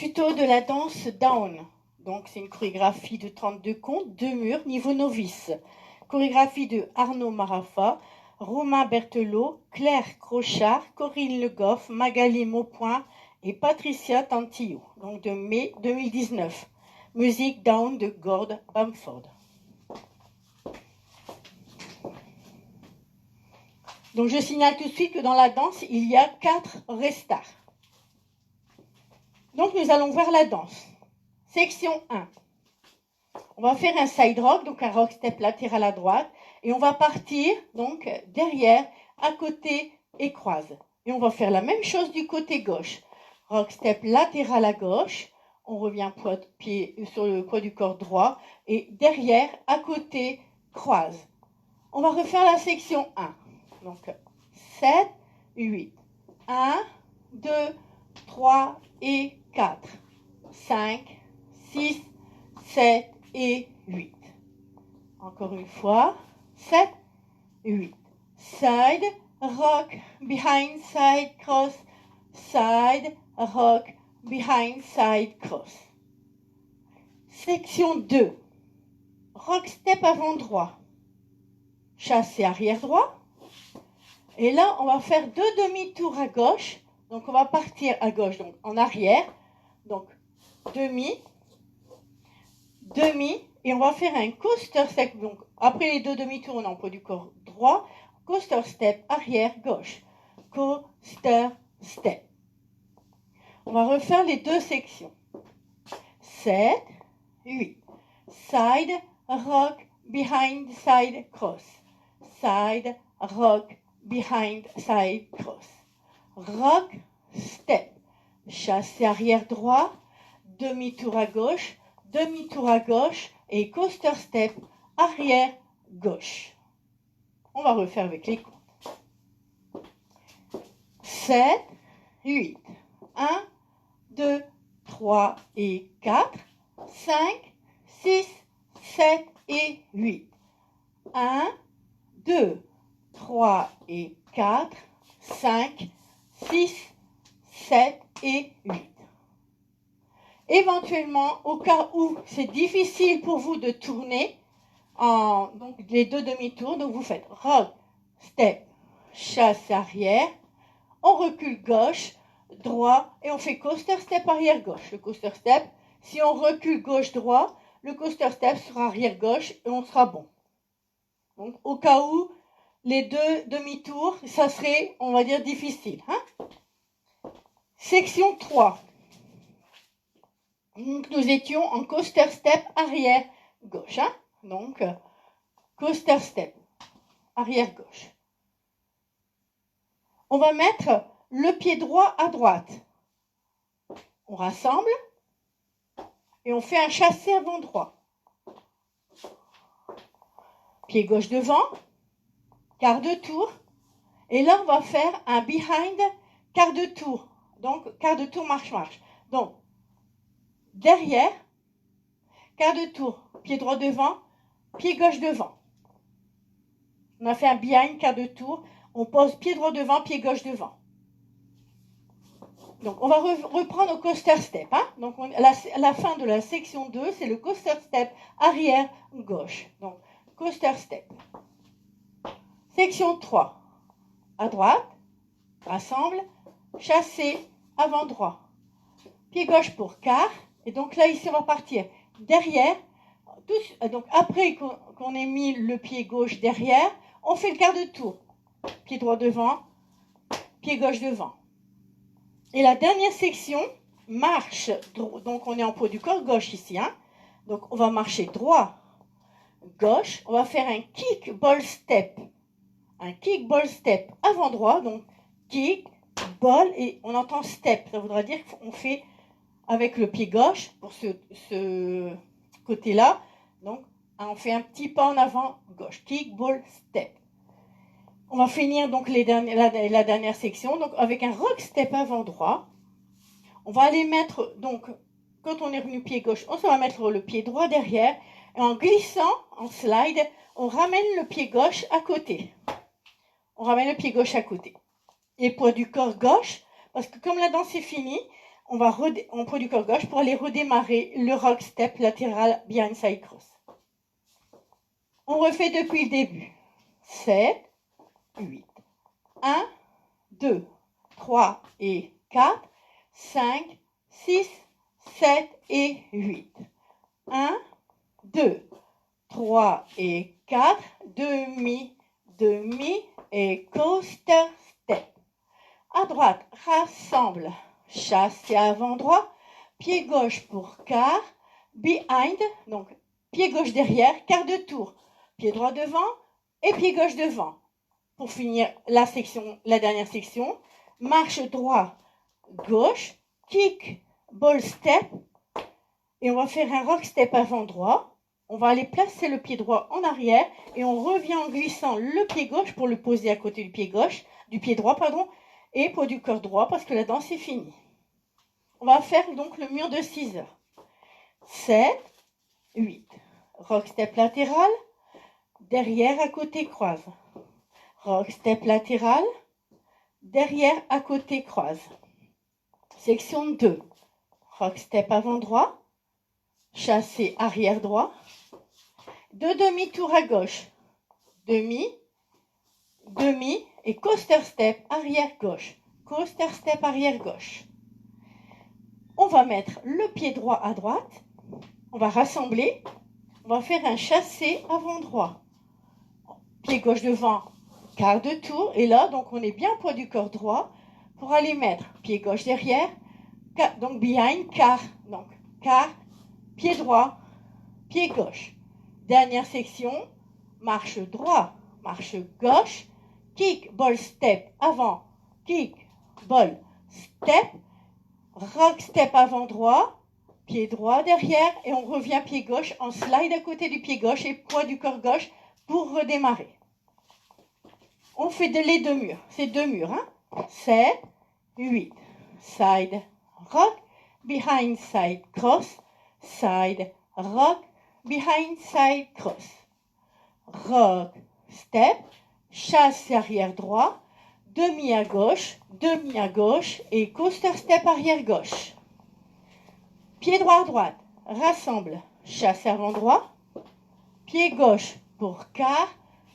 Tuto de la danse down. Donc c'est une chorégraphie de 32 comptes, 2 murs, niveau novice. Chorégraphie de Arnaud Marafa, Romain Berthelot, Claire Crochard, Corinne Le Goff, Magali Maupoint et Patricia Tantillo. Donc de mai 2019. Musique down de Gord Bamford. Donc je signale tout de suite que dans la danse, il y a 4 restarts. Donc nous allons voir la danse. Section 1. On va faire un side rock, donc un rock step latéral à droite, et on va partir donc derrière, à côté et croise. Et on va faire la même chose du côté gauche. Rock step latéral à gauche, on revient pied sur le poids du corps droit, et derrière, à côté, croise. On va refaire la section 1. Donc 7, 8. 1, 2, 3 et 4. 5, 6, 7 et 8. Encore une fois. 7, 8. Side, rock, behind, side, cross. Side, rock, behind, side, cross. Section 2. Rock step avant droit. Chassé arrière droit. Et là, on va faire 2 demi-tours à gauche. Donc, on va partir à gauche, donc en arrière. Donc, demi, et on va faire un coaster step. Donc, après les 2 demi-tours, on a un poids du corps droit. Coaster step, arrière, gauche. Coaster step. On va refaire les 2 sections. 7, 8. Side, rock, behind, side, cross. Side, rock, behind, side, cross. Rock, step. Chassé arrière droit, demi-tour à gauche et coaster step, arrière, gauche. On va refaire avec les comptes. 7, 8. 1, 2, 3 et 4. 5, 6, 7 et 8. 1, 2, 3 et 4. 5, 6, 7 et 8. Éventuellement, au cas où c'est difficile pour vous de tourner, donc les 2 demi-tours, donc vous faites rock, step, chasse arrière, on recule gauche, droit, et on fait coaster step arrière gauche. Le coaster step, si on recule gauche droit, le coaster step sera arrière gauche et on sera bon. Donc au cas où les 2 demi-tours, ça serait, on va dire, difficile. Section 3. Donc, nous étions en coaster step arrière gauche. Donc, coaster step arrière gauche. On va mettre le pied droit à droite. On rassemble et on fait un chassé avant droit. Pied gauche devant, quart de tour. Et là, on va faire un behind quart de tour. Donc, quart de tour marche-marche. Donc, derrière, quart de tour, pied droit devant, pied gauche devant. On a fait un behind, quart de tour. On pose pied droit devant, pied gauche devant. Donc, on va reprendre au coaster step. Donc, la fin de la section 2, c'est le coaster step arrière gauche. Donc, coaster step. Section 3. À droite, rassemble, chassé, avant droit. Pied gauche pour quart. Et donc là, ici, on va partir derrière. Donc après qu'on ait mis le pied gauche derrière, on fait le quart de tour. Pied droit devant, pied gauche devant. Et la dernière section, marche. Donc on est en poids du corps gauche ici. Donc on va marcher droit, gauche. On va faire un kick ball step. Un kick ball step avant droit. Donc kick, ball et on entend step. Ça voudra dire qu'on fait avec le pied gauche pour ce côté-là. Donc, on fait un petit pas en avant gauche. Kick, ball, step. On va finir donc la dernière section donc avec un rock step avant droit. On va aller mettre, donc, quand on est revenu pied gauche, on va mettre le pied droit derrière. Et en glissant, en slide, on ramène le pied gauche à côté. On ramène le pied gauche à côté. Et poids du corps gauche, parce que comme la danse est finie, on prend du corps gauche pour aller redémarrer le rock step latéral behind side cross. On refait depuis le début. 7, 8. 1, 2, 3 et 4, 5, 6, 7 et 8. 1, 2, 3 et 4, demi, demi et coaster step. À droite, rassemble, chasse et avant droit, pied gauche pour quart, behind, donc pied gauche derrière, quart de tour, pied droit devant et pied gauche devant. Pour finir la dernière section, marche droit, gauche, kick, ball step, et on va faire un rock step avant droit. On va aller placer le pied droit en arrière et on revient en glissant le pied gauche pour le poser à côté du pied droit, et pour du corps droit parce que la danse est finie. On va faire donc le mur de 6 heures. 7, 8. Rock step latéral, derrière à côté croise. Rock step latéral, derrière à côté croise. Section 2. Rock step avant droit, chassé arrière droit. 2 demi-tours à gauche. Demi, demi et coaster step arrière gauche. Coaster step arrière gauche. On va mettre le pied droit à droite. On va rassembler. On va faire un chassé avant droit. Pied gauche devant, quart de tour. Et là, donc on est bien poids du corps droit pour aller mettre pied gauche derrière. Donc behind, quart. Donc quart, pied droit, pied gauche. Dernière section, marche droit, marche gauche, kick, ball, step avant, kick, ball, step, rock, step avant droit, pied droit derrière et on revient pied gauche en slide à côté du pied gauche et poids du corps gauche pour redémarrer. On fait les 2 murs, c'est 2 murs, 7, 8, side, rock, behind, side, cross, side, rock, behind, side, cross. Rock, step, chasse arrière droit, demi à gauche et coaster step arrière gauche. Pied droit à droite, rassemble, chasse avant droit, pied gauche pour quart,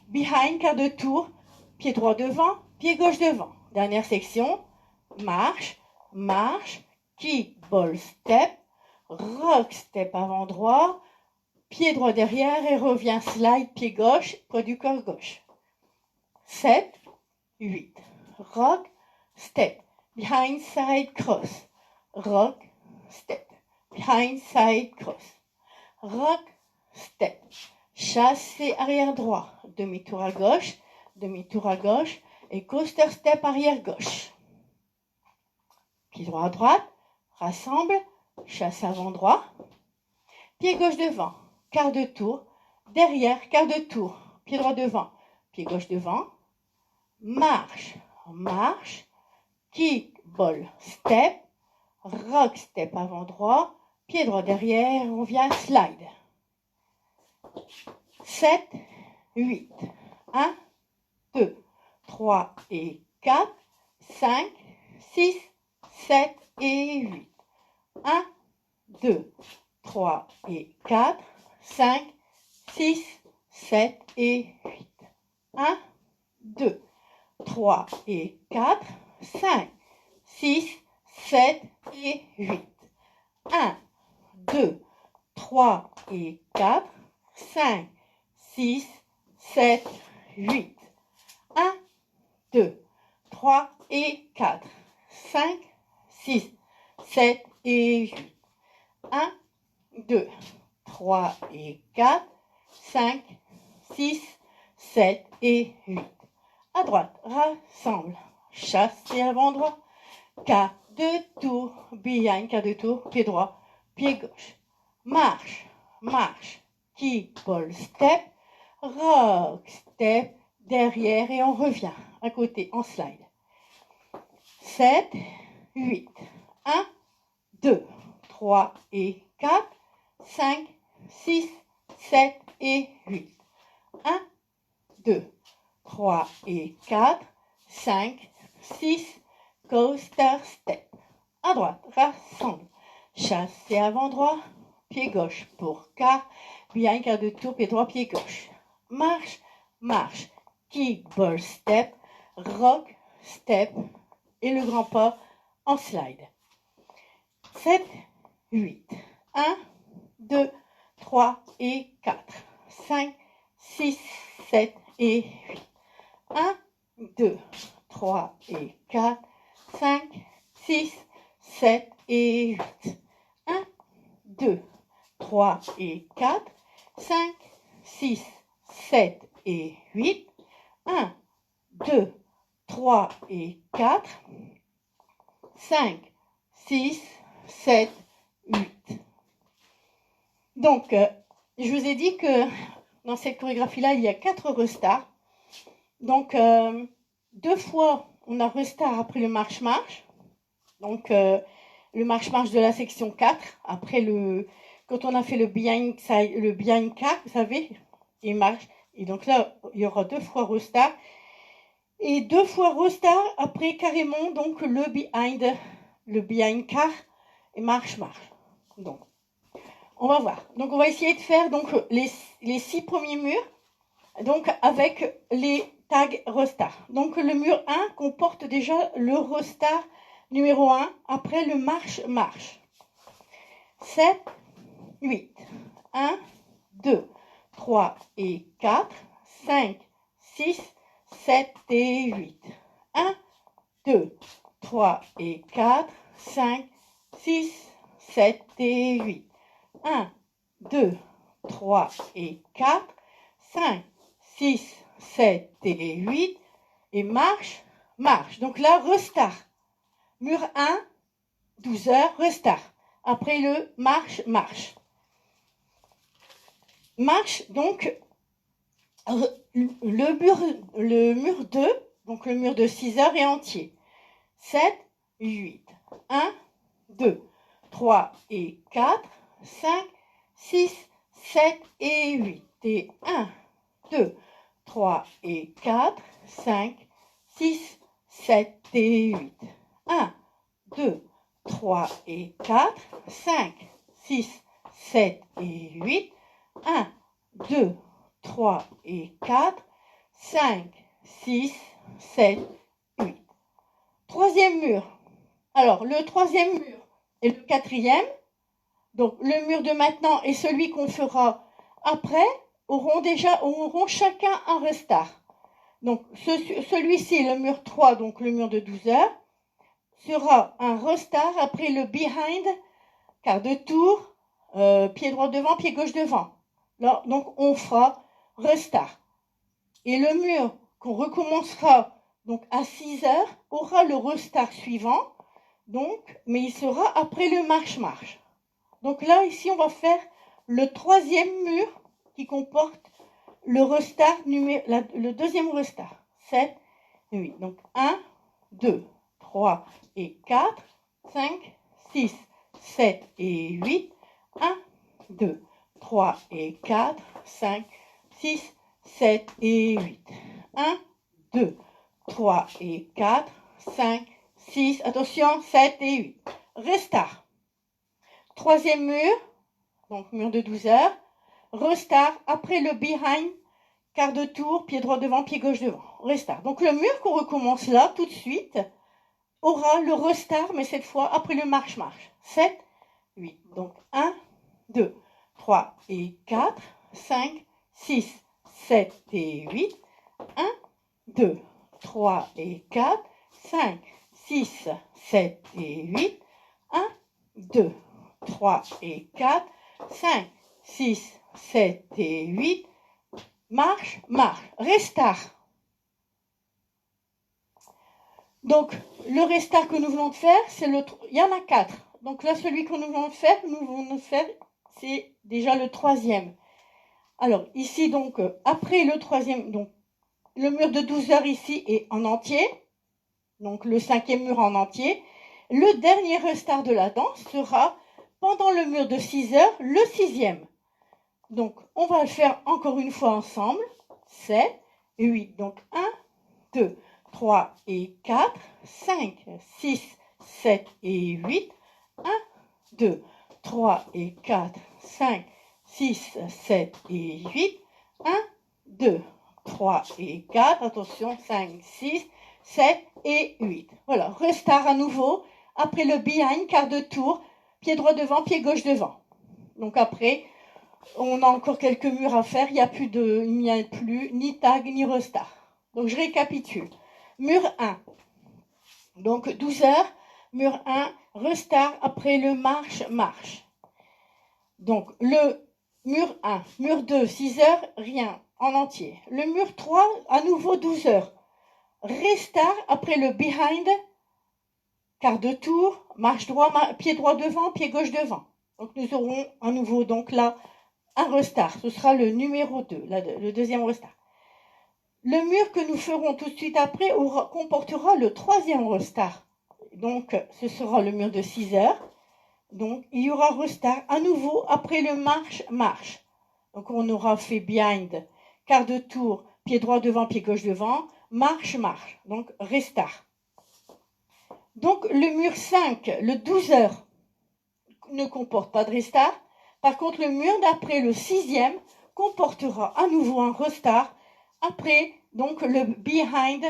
behind, quart de tour, pied droit devant, pied gauche devant. Dernière section, marche, marche, kick, ball, step, rock, step avant droit, pied droit derrière et revient slide, pied gauche, poids du corps gauche. 7, 8. Rock, step, behind, side, cross. Rock, step, behind, side, cross. Rock, step, chassé arrière droit, demi-tour à gauche et coaster step arrière gauche. Pied droit à droite, rassemble, chasse avant droit, pied gauche devant, quart de tour, derrière, quart de tour, pied droit devant, pied gauche devant, marche, marche, kick, ball, step, rock, step avant droit, pied droit derrière, on vient slide. 7, 8, 1, 2, 3 et 4, 5, 6, 7 et 8. 1, 2, 3 et 4, 5, 6, 7 et 8. 1, 2, 3 et 4, 5, 6, 7 et 8. 1, 2, 3 et 4, 5, 6, 7, 8. 1, 2, 3 et 4, 5, 6, 7 et 8. 1, 2, 3 et 4, 5, 6, 7 et 8. À droite, rassemble, chasse et avant droit, quart de tour, behind, quart de tour, pied droit, pied gauche. Marche, marche, kick, ball, step, rock, step, derrière et on revient à côté en slide. 7, 8, 1, 2, 3 et 4, 5, 6, 7 et 8. 1, 2, 3 et 4, 5, 6, coaster step. à droite, rassemble, chassé avant droit, pied gauche pour quart, behind, quart de tour, pied droit, pied gauche. Marche, marche, kick, ball, step, rock, step, et le grand pas en slide. 7, 8, 1, 2, 3 et 4, 5, 6, 7 et 8. 1, 2, 3 et 4, 5, 6, 7 et 8. 1, 2, 3 et 4, 5, 6, 7 et 8. 1, 2, 3 et 4, 5, 6, 7, 8. Donc, je vous ai dit que dans cette chorégraphie-là, il y a 4 restarts. Donc, 2 fois, on a restart après le marche-marche. Donc, le marche-marche de la section 4. Après, quand on a fait le behind car, vous savez, il marche. Et donc là, il y aura 2 fois restart. Et 2 fois restart après carrément donc le behind car et marche-marche. Donc, on va voir. Donc, on va essayer de faire donc les 6 premiers murs, donc avec les tags restart. Donc, le mur 1 comporte déjà le restart numéro 1 après le marche-marche. 7, 8, 1, 2, 3 et 4, 5, 6, 7 et 8. 1, 2, 3 et 4, 5, 6, 7 et 8. 1, 2, 3 et 4, 5, 6, 7 et 8. Et marche, marche. Donc là, restart. Mur 1, 12 heures, restart. Après le marche, marche. Marche, donc, le mur 2, donc le mur de 6 heures est entier. 7, 8. 1, 2, 3 et 4, 5, 6, 7 et 8. Et 1, 2, 3 et 4, 5, 6, 7 et 8. 1, 2, 3 et 4, 5, 6, 7 et 8. 1, 2, 3 et 4, 5, 6, 7, 8. Troisième mur. Alors, le troisième mur et le quatrième, donc le mur de maintenant et celui qu'on fera après, auront chacun un restart. Donc, celui-ci, le mur 3, donc le mur de 12 heures, sera un restart après le behind, quart de tour, pied droit devant, pied gauche devant. Là, donc, on fera restart. Et le mur qu'on recommencera donc à 6 heures aura le restart suivant, donc, mais il sera après le marche-marche. Donc là, ici, on va faire le troisième mur qui comporte le restart, le deuxième restart. 7 et 8. Donc 1, 2, 3 et 4, 5, 6, 7 et 8. 1, 2, 3 et 4, 5, 6, 7 et 8. 1, 2, 3 et 4, 5, 6, attention, 7 et 8. Restart. Troisième mur, donc mur de 12 heures. Restart après le behind, quart de tour, pied droit devant, pied gauche devant. Restart. Donc le mur qu'on recommence là, tout de suite, aura le restart, mais cette fois après le marche-marche. 7, 8. Donc 1, 2, 3 et 4, 5, 6, 7 et 8. 1, 2, 3 et 4, 5, 6, 7 et 8. 1, 2, 3 et 4, 5, 6, 7 et 8. Marche, marche. Restart. Donc, le restart que nous venons de faire, il y en a 4. Donc là, celui que nous venons de faire, c'est déjà le troisième. Alors, ici, donc, après le troisième, donc, le mur de 12 heures ici est en entier. Donc, le cinquième mur en entier. Le dernier restart de la danse sera pendant le mur de 6 heures, le sixième. Donc, on va le faire encore une fois ensemble. 7 et 8. Donc, 1, 2, 3 et 4, 5, 6, 7 et 8. 1, 2, 3 et 4, 5, 6, 7 et 8. 1, 2, 3 et 4. Attention, 5, 6, 7 et 8. Voilà, restart à nouveau. Après le behind, quart de tour, pied droit devant, pied gauche devant. Donc après, on a encore quelques murs à faire. Il n'y a plus ni tag ni restart. Donc je récapitule. Mur 1. Donc 12 heures. Mur 1, restart après le marche. Donc le mur 1, mur 2, 6 heures, rien, en entier. Le mur 3, à nouveau 12 heures. Restart après le behind, quart de tour, marche droit, pied droit devant, pied gauche devant. Donc nous aurons à nouveau donc là un restart. Ce sera le numéro 2, le deuxième restart. Le mur que nous ferons tout de suite après comportera le troisième restart. Donc ce sera le mur de 6 heures. Donc il y aura restart à nouveau après le marche. Donc on aura fait behind, quart de tour, pied droit devant, pied gauche devant, marche. Donc restart. Donc le mur 5, le 12 heures, ne comporte pas de restart. Par contre, le mur d'après, le 6e, comportera à nouveau un restart. Après, donc le behind,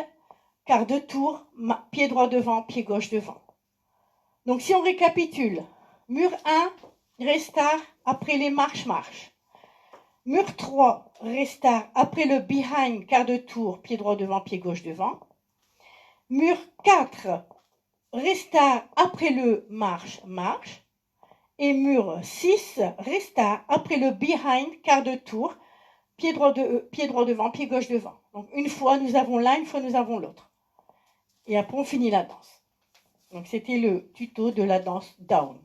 quart de tour, pied droit devant, pied gauche devant. Donc si on récapitule, mur 1, restart après les marche. Mur 3, restart après le behind, quart de tour, pied droit devant, pied gauche devant. Mur 4, restart après le marche. Et mur 6, restart après le behind, quart de tour, pied droit devant, pied gauche devant. Donc une fois nous avons l'un, une fois nous avons l'autre. Et après on finit la danse. Donc c'était le tuto de la danse down.